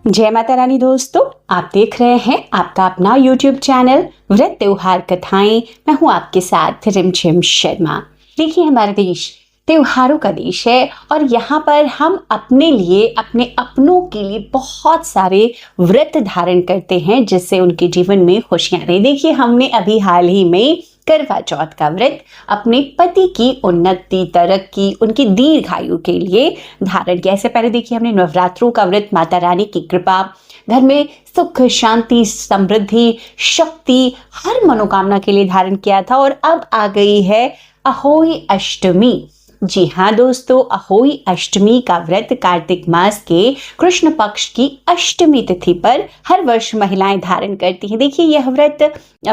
जय माता रानी दोस्तों, आप देख रहे हैं आपका अपना YouTube चैनल व्रत त्योहार कथाएं। मैं हूं आपके साथ रिमझिम शर्मा। देखिए, हमारा देश त्योहारों का देश है और यहाँ पर हम अपने लिए, अपने अपनों के लिए बहुत सारे व्रत धारण करते हैं जिससे उनके जीवन में खुशियां रहे। देखिए, हमने अभी हाल ही में करवा चौथ का व्रत अपने पति की उन्नति, तरक्की, उनकी दीर्घायु के लिए धारण किया। इससे पहले देखिए, हमने नवरात्रों का व्रत माता रानी की कृपा, घर में सुख, शांति, समृद्धि, शक्ति, हर मनोकामना के लिए धारण किया था। और अब आ गई है अहोई अष्टमी। जी हाँ दोस्तों, अहोई अष्टमी का व्रत कार्तिक मास के कृष्ण पक्ष की अष्टमी तिथि पर हर वर्ष महिलाएं धारण करती हैं। देखिए, यह व्रत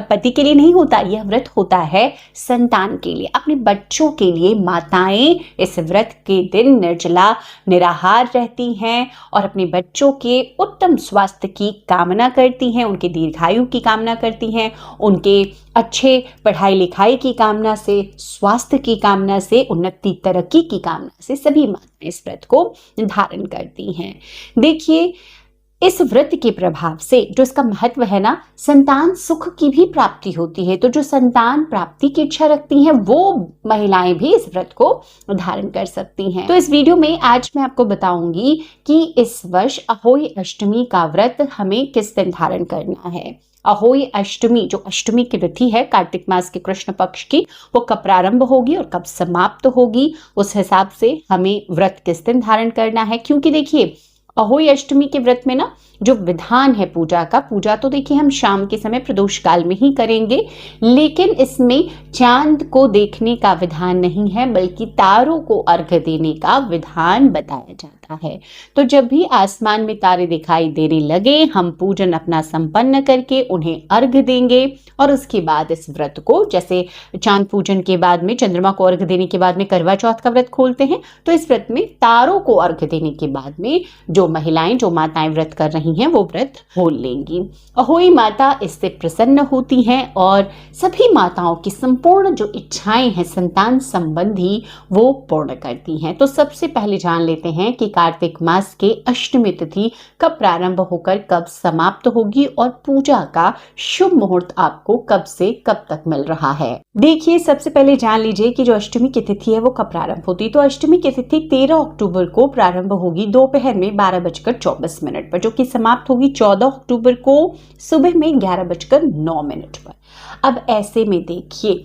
पति के लिए नहीं होता, यह व्रत होता है संतान के लिए, अपने बच्चों के लिए। माताएं इस व्रत के दिन निर्जला निराहार रहती हैं और अपने बच्चों के उत्तम स्वास्थ्य की कामना करती हैं, उनके दीर्घायु की कामना करती हैं, उनके अच्छे पढ़ाई लिखाई की कामना से, स्वास्थ्य की कामना से, उन्नति तरक्की की कामना से सभी माताएं इस व्रत को धारण करती हैं। देखिए, इस व्रत के प्रभाव से जो इसका महत्व है ना, संतान सुख की भी प्राप्ति होती है। तो जो संतान प्राप्ति की इच्छा रखती हैं वो महिलाएं भी इस व्रत को धारण कर सकती हैं। तो इस वीडियो में आज मैं आपको बताऊंगी कि इस वर्ष अहोई अष्टमी का व्रत हमें किस दिन धारण करना है। अहोई अष्टमी, जो अष्टमी की तिथि है कार्तिक मास के कृष्ण पक्ष की, वो कब प्रारंभ होगी और कब समाप्त होगी, उस हिसाब से हमें व्रत किस दिन धारण करना है। क्योंकि देखिए, अहोई अष्टमी के व्रत में ना जो विधान है पूजा का, पूजा तो देखिए हम शाम के समय प्रदोष काल में ही करेंगे, लेकिन इसमें चांद को देखने का विधान नहीं है बल्कि तारों को अर्घ्य देने का विधान बताया जाता है। तो जब भी आसमान में तारे दिखाई देने लगे, हम पूजन अपना संपन्न करके उन्हें अर्घ्य देंगे और उसके बाद इस व्रत को, जैसे चांद पूजन के बाद में, चंद्रमा को अर्घ्य देने के बाद में करवा चौथ का व्रत खोलते हैं, तो इस व्रत में तारों को अर्घ्य देने के बाद में जो महिलाएं, जो माताएं व्रत कर रही हैं वो व्रत खोल लेंगी। अहोई माता इससे प्रसन्न होती हैं और सभी माताओं की संपूर्ण जो इच्छाएं हैं संतान संबंधी वो पूर्ण करती हैं। तो सबसे पहले जान लेते हैं कि कार्तिक मास के अष्टमी तिथि कब प्रारंभ होकर कब समाप्त होगी और पूजा का शुभ मुहूर्त आपको कब से कब तक मिल रहा है। देखिए, सबसे पहले जान लीजिए कि जो अष्टमी की तिथि है वो कब प्रारंभ होती है। तो अष्टमी की तिथि 13 अक्टूबर को प्रारंभ होगी दोपहर में 12:24 पर, जो कि समाप्त होगी 14 अक्टूबर को सुबह में 11:09 पर। अब ऐसे में देखिए,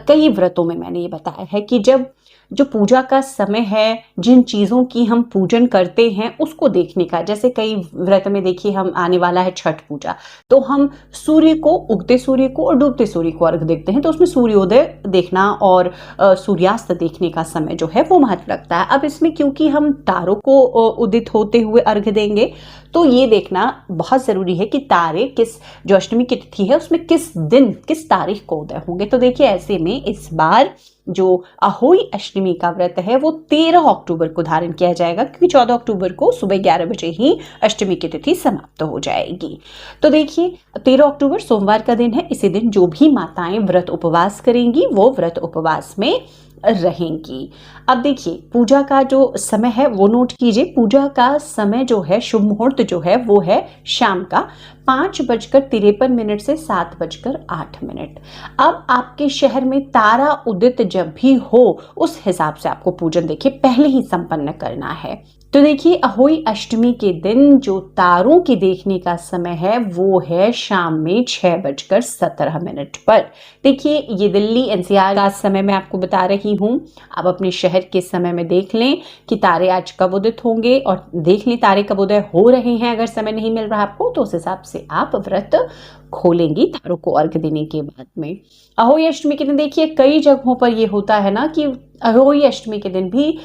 कई व्रतों में मैंने ये बताया है कि जब जो पूजा का समय है, जिन चीज़ों की हम पूजन करते हैं उसको देखने का, जैसे कई व्रत में देखिए हम आने वाला है छठ पूजा, तो हम सूर्य को, उगते सूर्य को और डूबते सूर्य को अर्घ देखते हैं, तो उसमें सूर्योदय देखना और सूर्यास्त देखने का समय जो है वो महत्व रखता है। अब इसमें क्योंकि हम तारों को उदित होते हुए अर्घ देंगे, तो ये देखना बहुत ज़रूरी है कि तारे किस, जो अष्टमी की तिथि है उसमें किस दिन, किस तारीख को उदय होंगे। तो देखिए, ऐसे में इस बार जो अहोई अष्टमी का व्रत है वो 13 अक्टूबर को धारण किया जाएगा, क्योंकि 14 अक्टूबर को सुबह 11 बजे ही अष्टमी की तिथि समाप्त हो जाएगी। तो देखिए, 13 अक्टूबर सोमवार का दिन है। इसी दिन जो भी माताएं व्रत उपवास करेंगी वो व्रत उपवास में रहेंगी। अब देखिए, पूजा का जो समय है वो नोट कीजिए। पूजा का समय जो है, शुभ मुहूर्त जो है वो है शाम का 5:53 से 7:08। अब आपके शहर में तारा उदित जब भी हो उस हिसाब से आपको पूजन देखिए पहले ही संपन्न करना है। तो देखिए, अहोई अष्टमी के दिन जो तारों के देखने का समय है वो है शाम में 6:17 पर। देखिए, ये दिल्ली एनसीआर का समय मैं आपको बता रही हूँ। आप अपने शहर के समय में देख लें कि तारे आज कब उदित होंगे और देख लें तारे कब उदय हो रहे हैं। अगर समय नहीं मिल रहा आपको तो उस हिसाब से आप व्रत खोलेंगी तारों को अर्घ देने के बाद में। अहोई अष्टमी के दिन देखिए, कई जगहों पर ये होता है ना कि अहोई अष्टमी के दिन भी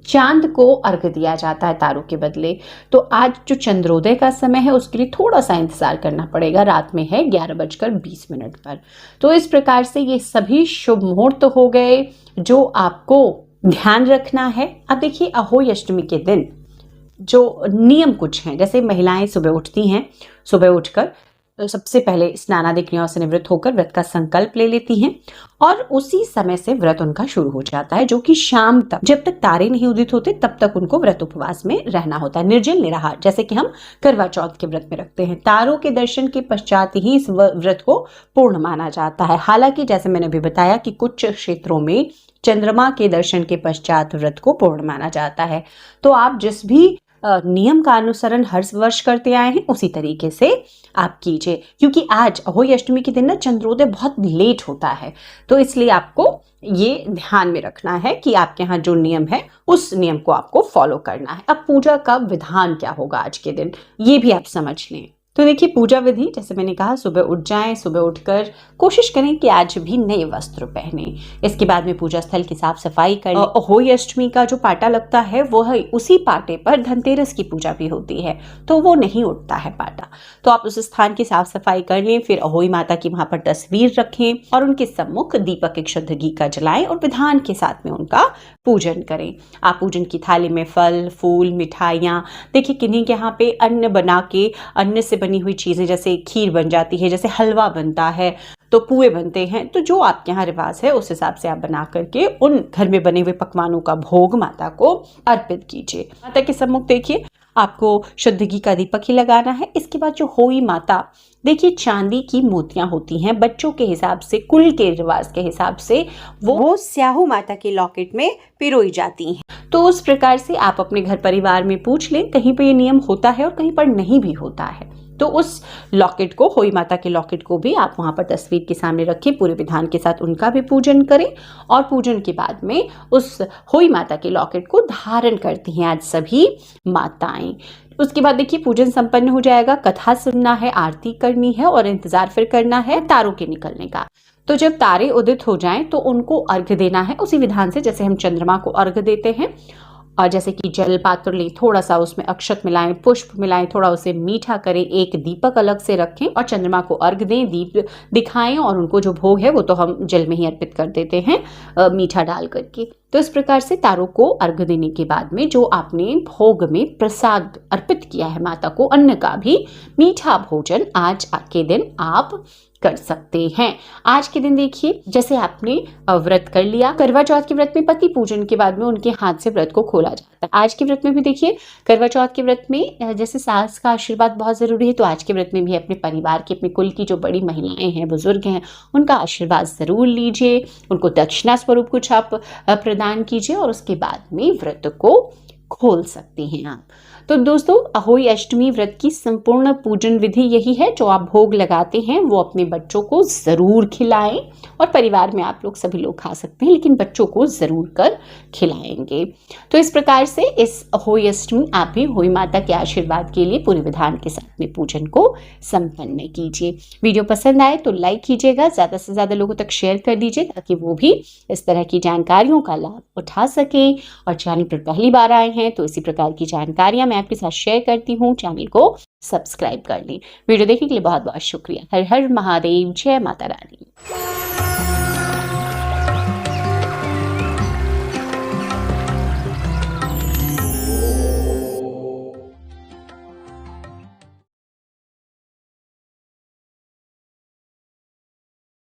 चांद को अर्घ दिया जाता है तारों के बदले। तो आज जो चंद्रोदय का समय है उसके लिए थोड़ा सा इंतजार करना पड़ेगा, रात में है 11:20 पर। तो इस प्रकार से ये सभी शुभ मुहूर्त हो गए जो आपको ध्यान रखना है। अब देखिए, अहोई अष्टमी के दिन जो नियम कुछ हैं, जैसे महिलाएं सुबह उठती हैं, सुबह उठकर सबसे पहले स्नानादि क्रियाओं से निवृत्त होकर व्रत का संकल्प ले लेती हैं और उसी समय से व्रत उनका शुरू हो जाता है, जो कि शाम तक, जब तक तारे नहीं उदित होते तब तक उनको व्रत उपवास में रहना होता है, निर्जल निराहार, जैसे कि हम करवा चौथ के व्रत में रखते हैं। तारों के दर्शन के पश्चात ही इस व्रत को पूर्ण माना जाता है। हालांकि जैसे मैंने अभी बताया कि कुछ क्षेत्रों में चंद्रमा के दर्शन के पश्चात व्रत को पूर्ण माना जाता है। तो आप जिस भी नियम का अनुसरण हर वर्ष करते आए हैं उसी तरीके से आप कीजिए, क्योंकि आज अहोई अष्टमी के दिन ना चंद्रोदय बहुत लेट होता है, तो इसलिए आपको ये ध्यान में रखना है कि आपके यहाँ जो नियम है उस नियम को आपको फॉलो करना है। अब पूजा का विधान क्या होगा आज के दिन, ये भी आप समझ लें। तो देखिए, पूजा विधि जैसे मैंने कहा, सुबह उठ जाएं, सुबह उठकर कोशिश करें कि आज भी नए वस्त्र पहने। इसके बाद में पूजा स्थल की साफ सफाई करें। अहोई अष्टमी का जो पाटा लगता है वो है, उसी पाटे पर धनतेरस की पूजा भी होती है, तो वो नहीं उठता है पाटा। तो आप उस स्थान की साफ सफाई कर लें, फिर अहोई माता की वहां पर तस्वीर रखें और उनके सम्मुख दीपक एक शुद्ध घी का जलाएं और विधान के साथ में उनका पूजन करें। आप पूजन की थाली में फल, फूल, मिठाइयाँ, देखिए किन्हीं के यहाँ पे अन्न बना के, अन्न से बनी हुई चीजें, जैसे खीर बन जाती है, जैसे हलवा बनता है, तो पुए बनते हैं, तो जो आपके यहाँ रिवाज है उस हिसाब से आप बना करके उन घर में बने हुए पकवानों का भोग माता को अर्पित कीजिए। माता के सम्मुख देखिए आपको शुद्ध घी का दीपक ही लगाना है। इसके बाद जो होई माता, देखिए चांदी की मोतियां होती हैं, बच्चों के हिसाब से, कुल के रिवाज के हिसाब से वो स्याहू माता के लॉकेट में पिरोई जाती हैं। तो उस प्रकार से आप अपने घर परिवार में पूछ लें, कहीं पर ये नियम होता है और कहीं पर नहीं भी होता है, तो उस लॉकेट को, होई माता के लॉकेट को भी आप वहां पर तस्वीर के सामने रखें, पूरे विधान के साथ उनका भी पूजन करें और पूजन के बाद में उस होई माता के लॉकेट को धारण करती हैं आज सभी माताएं। उसके बाद देखिए पूजन संपन्न हो जाएगा, कथा सुनना है, आरती करनी है और इंतजार फिर करना है तारों के निकलने का। तो जब तारे उदित हो जाएं तो उनको अर्घ्य देना है उसी विधान से, जैसे हम चंद्रमा को अर्घ्य देते हैं। और जैसे कि जल पात्र लें, थोड़ा सा उसमें अक्षत मिलाएं, पुष्प मिलाएं, थोड़ा उसे मीठा करें, एक दीपक अलग से रखें और चंद्रमा को अर्घ दें, दीप दिखाएं और उनको जो भोग है वो तो हम जल में ही अर्पित कर देते हैं मीठा डाल करके। तो इस प्रकार से तारों को अर्घ देने के बाद में जो आपने भोग में प्रसाद अर्पित किया है माता को, अन्न का भी मीठा भोजन आज के दिन आप कर सकते हैं। आज के दिन देखिए, जैसे आपने व्रत कर लिया, करवा चौथ के व्रत में पति पूजन के बाद में उनके हाथ से व्रत को खोला जाता है। आज के व्रत में भी देखिए, करवा चौथ के व्रत में जैसे सास का आशीर्वाद बहुत जरूरी है, तो आज के व्रत में भी अपने परिवार की, अपने कुल की जो बड़ी महिलाएं हैं, बुजुर्ग हैं, उनका आशीर्वाद जरूर लीजिए, उनको दक्षिणा स्वरूप कुछ आप प्रदान कीजिए और उसके बाद में व्रत को खोल सकते हैं आप। तो दोस्तों, अहोई अष्टमी व्रत की संपूर्ण पूजन विधि यही है। जो आप भोग लगाते हैं वो अपने बच्चों को जरूर खिलाएं और परिवार में आप लोग सभी लोग खा सकते हैं, लेकिन बच्चों को जरूर कर खिलाएंगे। तो इस प्रकार से इस अहोई अष्टमी आप भी होई माता के आशीर्वाद के लिए पूरे विधान के साथ में पूजन को संपन्न कीजिए। वीडियो पसंद आए तो लाइक कीजिएगा, ज्यादा से ज्यादा लोगों तक शेयर कर दीजिए ताकि वो भी इस तरह की जानकारियों का लाभ उठा सके। और चैनल पर पहली बार आए हैं तो इसी प्रकार की जानकारियां मैं आपके साथ शेयर करती हूँ, चैनल को सब्सक्राइब कर लें। वीडियो देखने के लिए बहुत बहुत शुक्रिया। हर हर महादेव, जय माता रानी।